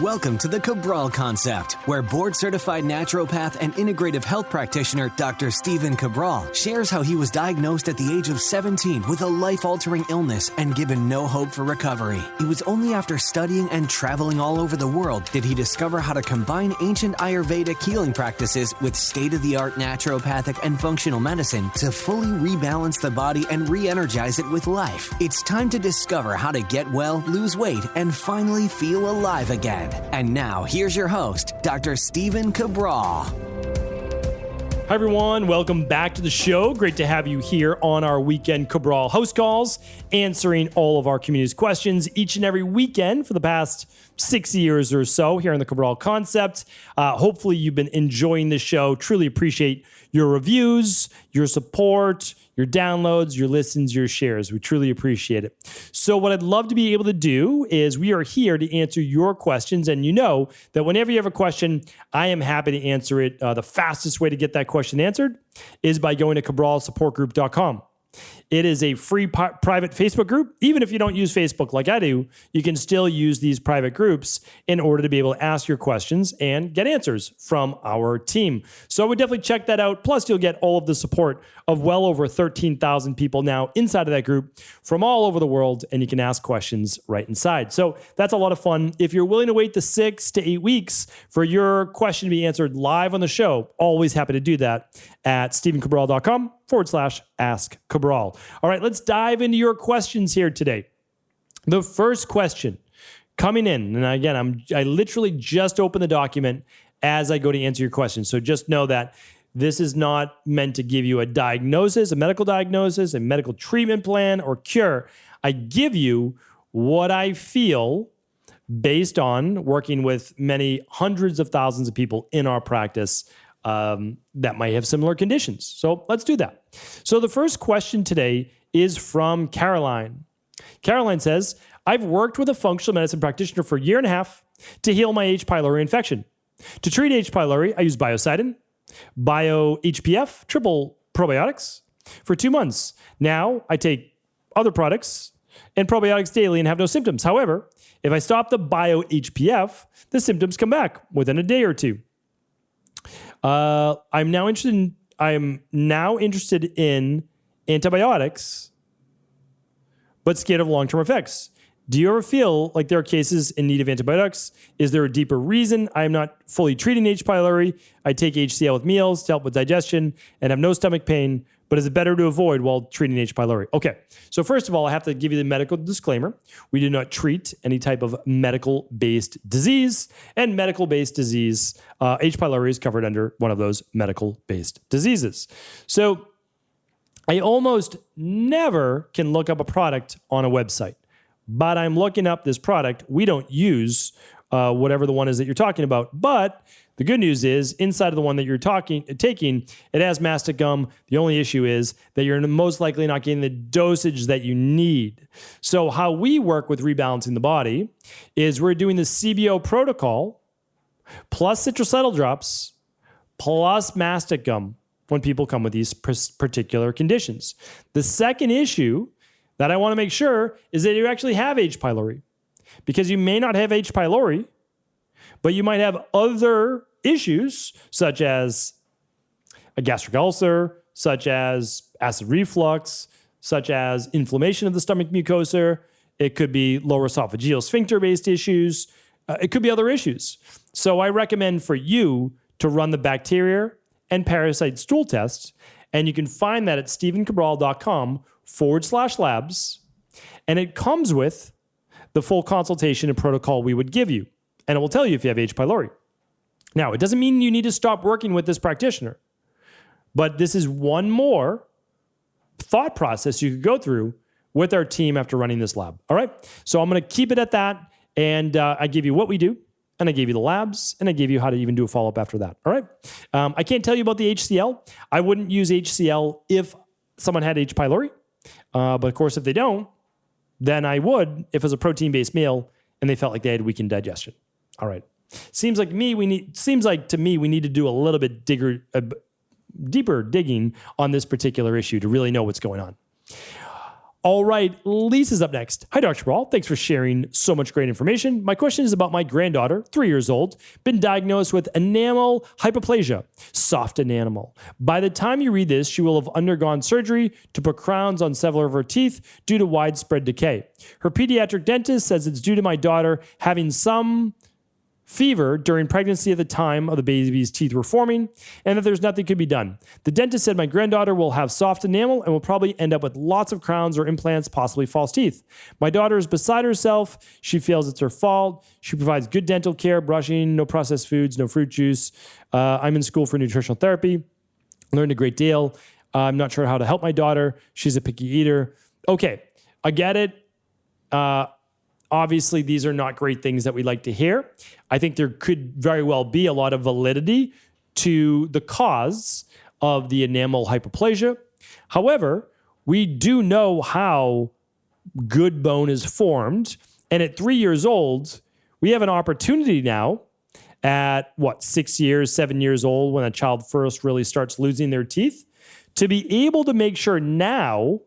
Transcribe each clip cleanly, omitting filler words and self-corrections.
Welcome to the Cabral Concept, where board-certified naturopath and integrative health practitioner Dr. Stephen Cabral shares how he was diagnosed at the age of 17 with a life-altering illness and given no hope for recovery. It was only after studying and traveling all over the world did he discover how to combine ancient Ayurvedic healing practices with state-of-the-art naturopathic and functional medicine to fully rebalance the body and re-energize it with life. It's time to discover how to get well, lose weight, and finally feel alive again. And now, here's your host, Dr. Stephen Cabral. Hi, everyone. Welcome back to the show. Great to have you here on our weekend Cabral HouseCalls, answering all of our community's questions each and every weekend for the past 6 years or so here on the Cabral Concept. Hopefully, you've been enjoying the show. Truly appreciate your reviews, your support, your downloads, your listens, your shares. We truly appreciate it. So what I'd love to be able to do is we are here to answer your questions. And you know that whenever you have a question, I am happy to answer it. The fastest way to get that question answered is by going to cabralsupportgroup.com. It is a free private Facebook group. Even if you don't use Facebook like I do, you can still use these private groups in order to be able to ask your questions and get answers from our team. So I would definitely check that out. Plus, you'll get all of the support of well over 13,000 people now inside of that group from all over the world, and you can ask questions right inside. So that's a lot of fun. If you're willing to wait the 6 to 8 weeks for your question to be answered live on the show, always happy to do that at stephencabral.com/ask Cabral. All right, let's dive into your questions here today. The first question coming in, and again, I literally just opened the document as I go to answer your question. So just know that this is not meant to give you a diagnosis, a medical diagnosis, a medical treatment plan, or cure. I give you what I feel based on working with many hundreds of thousands of people in our practice that might have similar conditions. So let's do that. So the first question today is from Caroline. Caroline says, I've worked with a functional medicine practitioner for a year and a half to heal my Hpylori infection. To treat Hpylori, I use biocidin, bio-HPF, triple probiotics for 2 months. Now I take other products and probiotics daily and have no symptoms. However, if I stop the bio-HPF, the symptoms come back within a day or two. I'm now interested in antibiotics, but scared of long-term effects. Do you ever feel like there are cases in need of antibiotics? Is there a deeper reason I am not fully treating Hpylori? I take HCl with meals to help with digestion and have no stomach pain, but is it better to avoid while treating Hpylori? Okay, so first of all, I have to give you the medical disclaimer. We do not treat any type of medical-based disease, and medical-based disease, Hpylori is covered under one of those medical-based diseases. So I almost never can look up a product on a website, but I'm looking up this product. We don't use whatever the one is that you're talking about, but the good news is inside of the one that you're taking, it has mastic gum. The only issue is that you're most likely not getting the dosage that you need. So how we work with rebalancing the body is we're doing the CBO protocol plus citracetyl drops plus mastic gum when people come with these particular conditions. The second issue that I want to make sure is that you actually have Hpylori, because you may not have Hpylori, but you might have other issues such as a gastric ulcer, such as acid reflux, such as inflammation of the stomach mucosa. It could be lower esophageal sphincter-based issues. It could be other issues. So I recommend for you to run the bacteria and parasite stool test, and you can find that at stephencabral.com/labs, and it comes with the full consultation and protocol we would give you, and it will tell you if you have Hpylori. Now, it doesn't mean you need to stop working with this practitioner, but this is one more thought process you could go through with our team after running this lab. All right? So I'm going to keep it at that, and I give you what we do, and I gave you the labs, and I gave you how to even do a follow-up after that. All right? I can't tell you about the HCl. I wouldn't use HCl if someone had Hpylori, but of course, if they don't, then I would if it was a protein-based meal and they felt like they had weakened digestion. All right. Seems like to me we need to do a little bit deeper digging on this particular issue to really know what's going on. All right, Lisa's up next. Hi, Dr. Cabral. Thanks for sharing so much great information. My question is about my granddaughter, 3 years old, been diagnosed with enamel hypoplasia, soft enamel. By the time you read this, she will have undergone surgery to put crowns on several of her teeth due to widespread decay. Her pediatric dentist says it's due to my daughter having some fever during pregnancy at the time of the baby's teeth were forming, and that there's nothing could be done. The dentist said my granddaughter will have soft enamel and will probably end up with lots of crowns or implants, possibly false teeth. My daughter is beside herself. She feels it's her fault. She provides good dental care, brushing, no processed foods, no fruit juice. I'm in school for nutritional therapy. Learned a great deal. I'm not sure how to help my daughter. She's a picky eater. Okay, I get it. Obviously, these are not great things that we like to hear. I think there could very well be a lot of validity to the cause of the enamel hypoplasia. However, we do know how good bone is formed. And at 3 years old, we have an opportunity now at 6 years, 7 years old, when a child first really starts losing their teeth, to be able to make sure now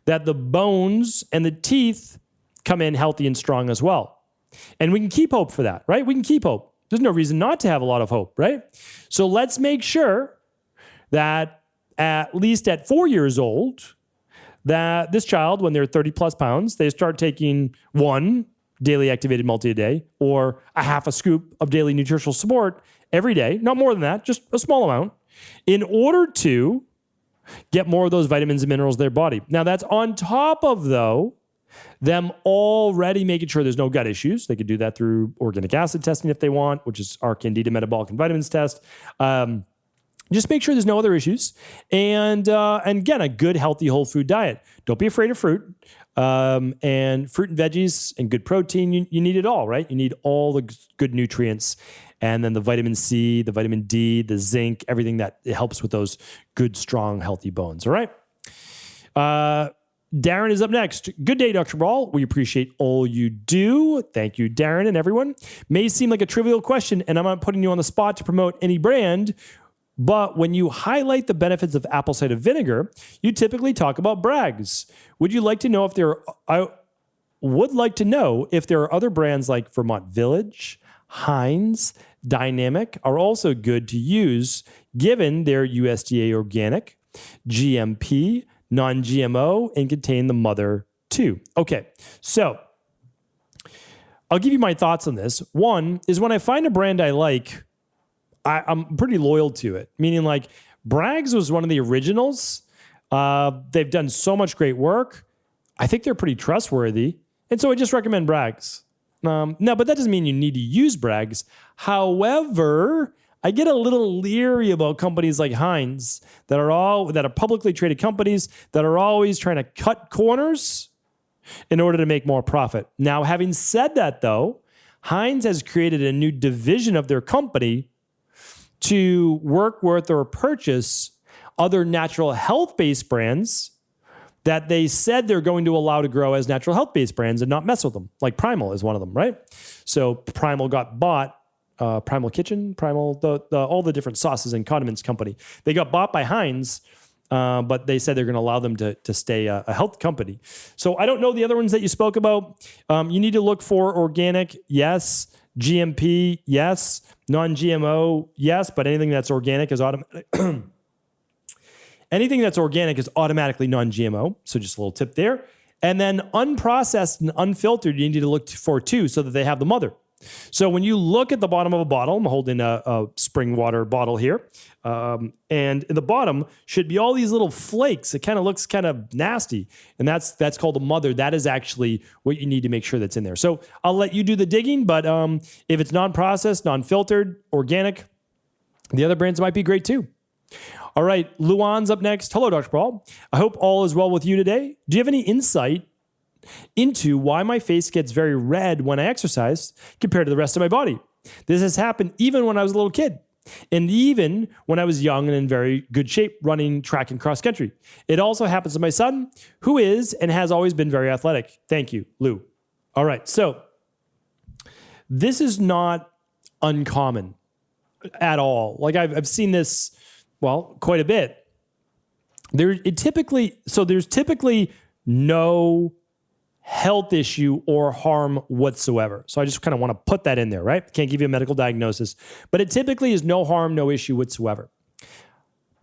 that the bones and the teeth come in healthy and strong as well. And we can keep hope for that, right? We can keep hope. There's no reason not to have a lot of hope, right? So let's make sure that at least at 4 years old, that this child, when they're 30 plus pounds, they start taking one daily activated multi a day or a half a scoop of daily nutritional support every day, not more than that, just a small amount, in order to get more of those vitamins and minerals in their body. Now that's on top of, though, them already making sure there's no gut issues. They could do that through organic acid testing if they want, which is our Candida metabolic and vitamins test. Just make sure there's no other issues. And again, a good, healthy, whole food diet. Don't be afraid of fruit. And fruit and veggies and good protein, you need it all, right? You need all the good nutrients. And then the vitamin C, the vitamin D, the zinc, everything that helps with those good, strong, healthy bones. All right. Darren is up next. Good day, Dr. Cabral. We appreciate all you do. Thank you, Darren and everyone. May seem like a trivial question, and I'm not putting you on the spot to promote any brand, but when you highlight the benefits of apple cider vinegar, you typically talk about Bragg's. Would like to know if there are other brands like Vermont Village, Heinz, Dynamic are also good to use, given their USDA organic, GMP, non-GMO, and contain the mother too. Okay, so I'll give you my thoughts on this. One is when I find a brand I like, I'm pretty loyal to it. Meaning like Bragg's was one of the originals. They've done so much great work. I think they're pretty trustworthy. And so I just recommend Bragg's. No, but that doesn't mean you need to use Bragg's. However, I get a little leery about companies like Heinz that are publicly traded companies that are always trying to cut corners in order to make more profit. Now, having said that, though, Heinz has created a new division of their company to work with or purchase other natural health-based brands that they said they're going to allow to grow as natural health-based brands and not mess with them. Like Primal is one of them, right? So Primal got bought. Primal Kitchen, Primal, all the different sauces and condiments company. They got bought by Heinz, but they said they're going to allow them to stay a health company. So I don't know the other ones that you spoke about. You need to look for organic, yes. GMP, yes. Non-GMO, yes. But anything that's organic is anything that's organic is automatically non-GMO. So just a little tip there. And then unprocessed and unfiltered, you need to look for too, so that they have the mother. So when you look at the bottom of a bottle, I'm holding a spring water bottle here, and in the bottom should be all these little flakes. It kind of looks kind of nasty, and that's called a mother. That is actually what you need to make sure that's in there. So I'll let you do the digging, but if it's non-processed, non-filtered, organic, the other brands might be great too. All right, Luan's up next. Hello, Dr. Paul. I hope all is well with you today. Do you have any insight into why my face gets very red when I exercise compared to the rest of my body? This has happened even when I was a little kid, and even when I was young and in very good shape running track and cross country. It also happens to my son, who is and has always been very athletic. Thank you, Lou. All right, so this is not uncommon at all. Like I've seen this, quite a bit. There's typically no health issue or harm whatsoever. So I just kind of want to put that in there, right? Can't give you a medical diagnosis, but it typically is no harm, no issue whatsoever.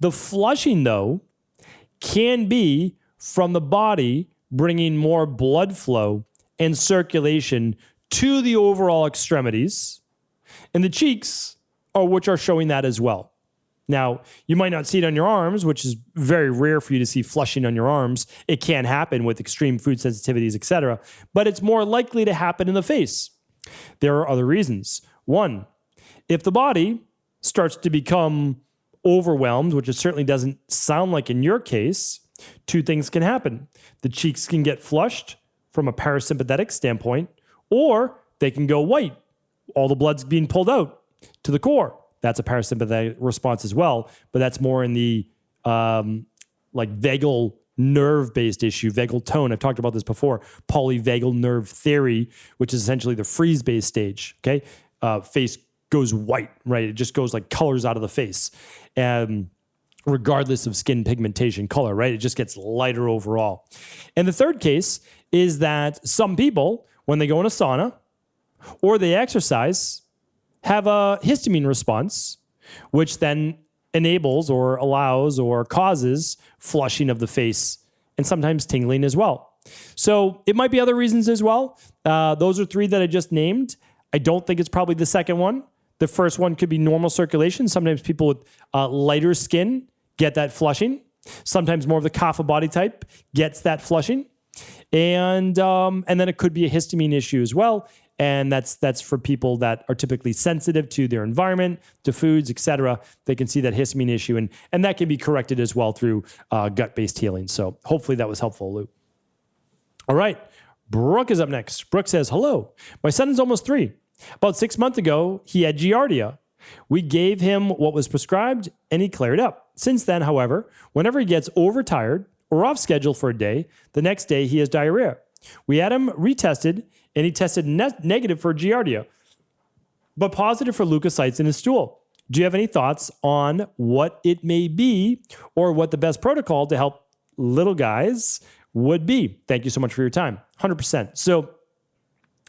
The flushing, though, can be from the body bringing more blood flow and circulation to the overall extremities, and the cheeks are which are showing that as well. Now, you might not see it on your arms, which is very rare for you to see flushing on your arms. It can happen with extreme food sensitivities, etc., but it's more likely to happen in the face. There are other reasons. One, if the body starts to become overwhelmed, which it certainly doesn't sound like in your case, two things can happen. The cheeks can get flushed from a parasympathetic standpoint, or they can go white. All the blood's being pulled out to the core. That's a parasympathetic response as well, but that's more in the like vagal nerve-based issue, vagal tone. I've talked about this before, polyvagal nerve theory, which is essentially the freeze-based stage, okay? Face goes white, right? It just goes like colors out of the face, regardless of skin pigmentation color, right? It just gets lighter overall. And the third case is that some people, when they go in a sauna or they exercise, have a histamine response, which then enables or allows or causes flushing of the face and sometimes tingling as well. So it might be other reasons as well. Those are three that I just named. I don't think it's probably the second one. The first one could be normal circulation. Sometimes people with lighter skin get that flushing. Sometimes more of the kapha body type gets that flushing. And then it could be a histamine issue as well. And that's for people that are typically sensitive to their environment, to foods, etc. They can see that histamine issue, and that can be corrected as well through gut-based healing. So hopefully that was helpful, Lou. All right, Brooke is up next. Brooke says, hello, my son is almost 3. About 6 months ago, he had giardia. We gave him what was prescribed, and he cleared up. Since then, however, whenever he gets overtired or off schedule for a day, the next day he has diarrhea. We had him retested, and he tested negative for giardia, but positive for leukocytes in his stool. Do you have any thoughts on what it may be or what the best protocol to help little guys would be? Thank you so much for your time. 100%. So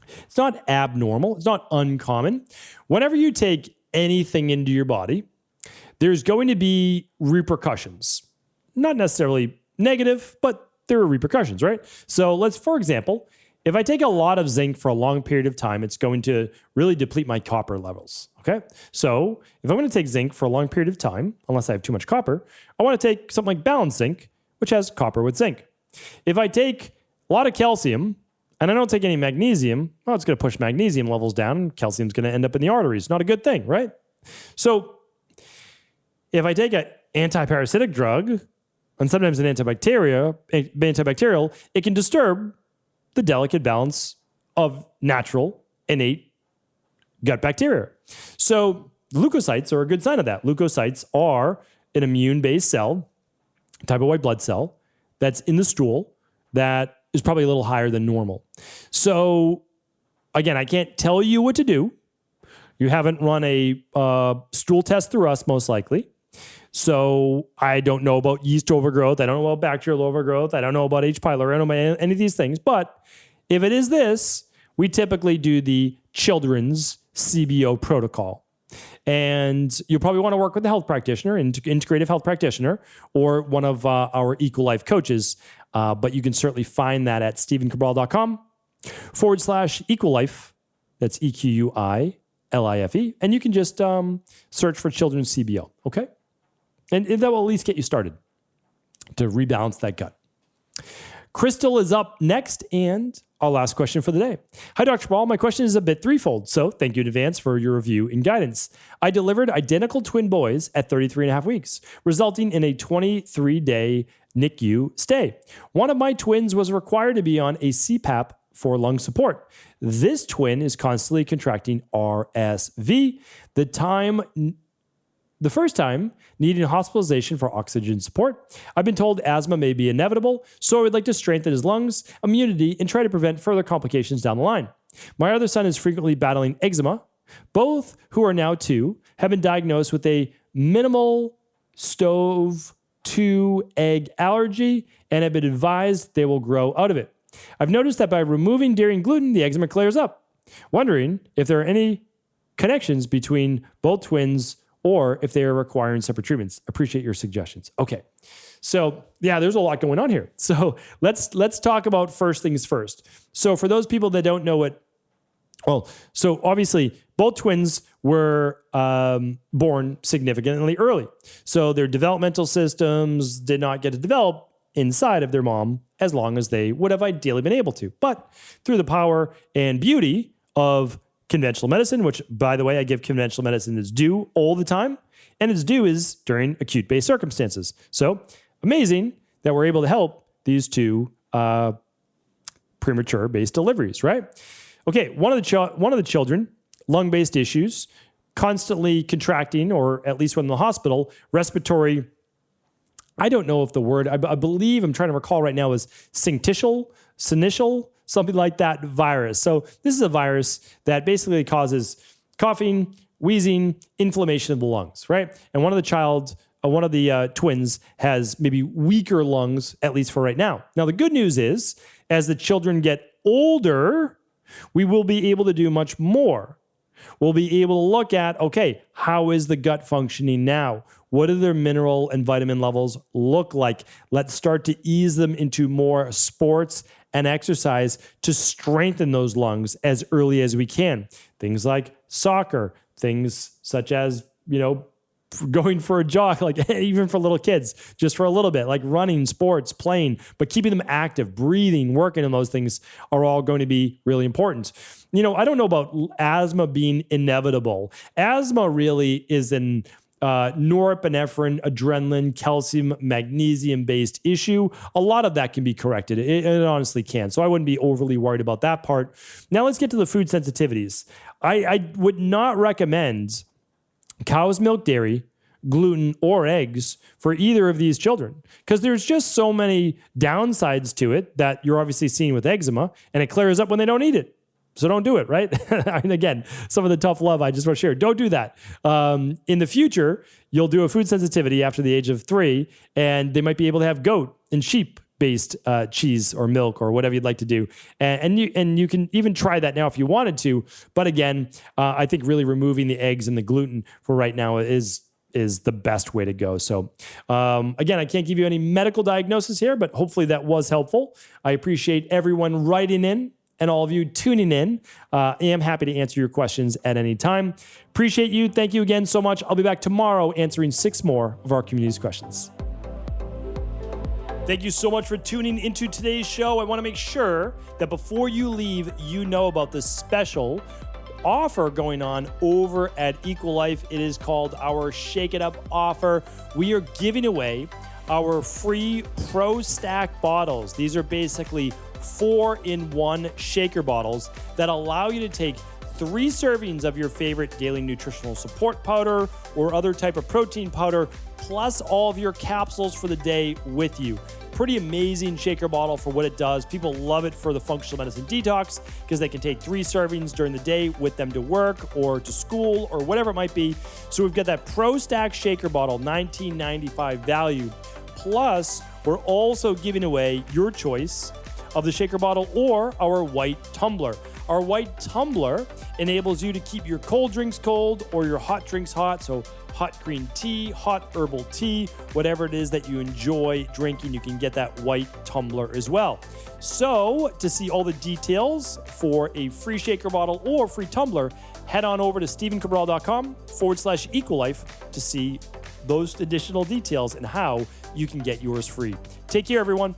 it's not abnormal. It's not uncommon. Whenever you take anything into your body, there's going to be repercussions. Not necessarily negative, but there are repercussions, right? So for example, if I take a lot of zinc for a long period of time, it's going to really deplete my copper levels, okay? So if I'm going to take zinc for a long period of time, unless I have too much copper, I want to take something like balanced zinc, which has copper with zinc. If I take a lot of calcium and I don't take any magnesium, well, it's going to push magnesium levels down, and calcium's going to end up in the arteries. Not a good thing, right? So if I take an antiparasitic drug and sometimes an antibacterial, it can disturb the delicate balance of natural, innate gut bacteria. So leukocytes are a good sign of that. Leukocytes are an immune-based cell, type of white blood cell, that's in the stool that is probably a little higher than normal. So again, I can't tell you what to do. You haven't run a stool test through us, most likely. So I don't know about yeast overgrowth. I don't know about bacterial overgrowth. I don't know about Hpylori. I don't know about any of these things. But if it is this, we typically do the children's CBO protocol. And you'll probably want to work with a health practitioner, integrative health practitioner, or one of our EcoLife coaches. But you can certainly find that at StephenCabral.com/EcoLife. That's EQUILIFE. And you can just search for children's CBO, okay? And that will at least get you started to rebalance that gut. Crystal is up next, and our last question for the day. Hi, Dr. Ball. My question is a bit threefold, so thank you in advance for your review and guidance. I delivered identical twin boys at 33 and a half weeks, resulting in a 23-day NICU stay. One of my twins was required to be on a CPAP for lung support. This twin is constantly contracting RSV. The first time, needing hospitalization for oxygen support. I've been told asthma may be inevitable, so I would like to strengthen his lungs, immunity, and try to prevent further complications down the line. My other son is frequently battling eczema. Both, who are now 2, have been diagnosed with a minimal stove to egg allergy and have been advised they will grow out of it. I've noticed that by removing dairy and gluten, the eczema clears up. Wondering if there are any connections between both twins or if they are requiring separate treatments. Appreciate your suggestions. Okay. So yeah, there's a lot going on here. So let's talk about first things first. So for those people that don't know so obviously both twins were born significantly early. So their developmental systems did not get to develop inside of their mom as long as they would have ideally been able to. But through the power and beauty of conventional medicine, which by the way, I give conventional medicine its due all the time, and its due is during acute-based circumstances. So amazing that we're able to help these two premature-based deliveries, right? Okay, one of the children, lung-based issues, constantly contracting, or at least when in the hospital, respiratory, I don't know if the word, I believe, I'm trying to recall right now, is syncytial, something like that virus. So this is a virus that basically causes coughing, wheezing, inflammation of the lungs, right? And one of the twins has maybe weaker lungs, at least for right now. Now, the good news is, as the children get older, we will be able to do much more. We'll be able to look at, okay, how is the gut functioning now? What do their mineral and vitamin levels look like? Let's start to ease them into more sports and exercise to strengthen those lungs as early as we can. Things like soccer, things such as, going for a jog, like even for little kids, just for a little bit, like running, sports, playing, but keeping them active, breathing, working on those things are all going to be really important. I don't know about asthma being inevitable. Asthma really is an norepinephrine, adrenaline, calcium, magnesium-based issue. A lot of that can be corrected. It honestly can. So I wouldn't be overly worried about that part. Now let's get to the food sensitivities. I would not recommend cow's milk, dairy, gluten, or eggs for either of these children, because there's just so many downsides to it that you're obviously seeing with eczema, and it clears up when they don't eat it. So don't do it, right? And again, some of the tough love I just want to share. Don't do that. In the future, you'll do a food sensitivity after the age of 3, and they might be able to have goat and sheep-based cheese or milk or whatever you'd like to do. And you can even try that now if you wanted to. But again, I think really removing the eggs and the gluten for right now is the best way to go. So again, I can't give you any medical diagnosis here, but hopefully that was helpful. I appreciate everyone writing in and all of you tuning in. I am happy to answer your questions at any time. Appreciate you. Thank you again so much. I'll be back tomorrow answering 6 more of our community's questions. Thank you so much for tuning into today's show. I want to make sure that before you leave, you know about this special offer going on over at Equilife. It is called our Shake It Up offer. We are giving away our free Pro Stack bottles. These are basically 4-in-1 shaker bottles that allow you to take 3 servings of your favorite daily nutritional support powder or other type of protein powder, plus all of your capsules for the day with you. Pretty amazing shaker bottle for what it does. People love it for the functional medicine detox because they can take 3 servings during the day with them to work or to school or whatever it might be. So we've got that Pro Stack shaker bottle, $19.95 value. Plus, we're also giving away your choice of the shaker bottle or our white tumbler. Our white tumbler enables you to keep your cold drinks cold or your hot drinks hot. So hot green tea, hot herbal tea, whatever it is that you enjoy drinking, you can get that white tumbler as well. So to see all the details for a free shaker bottle or free tumbler, head on over to stevencabral.com/Equilife to see those additional details and how you can get yours free. Take care, everyone.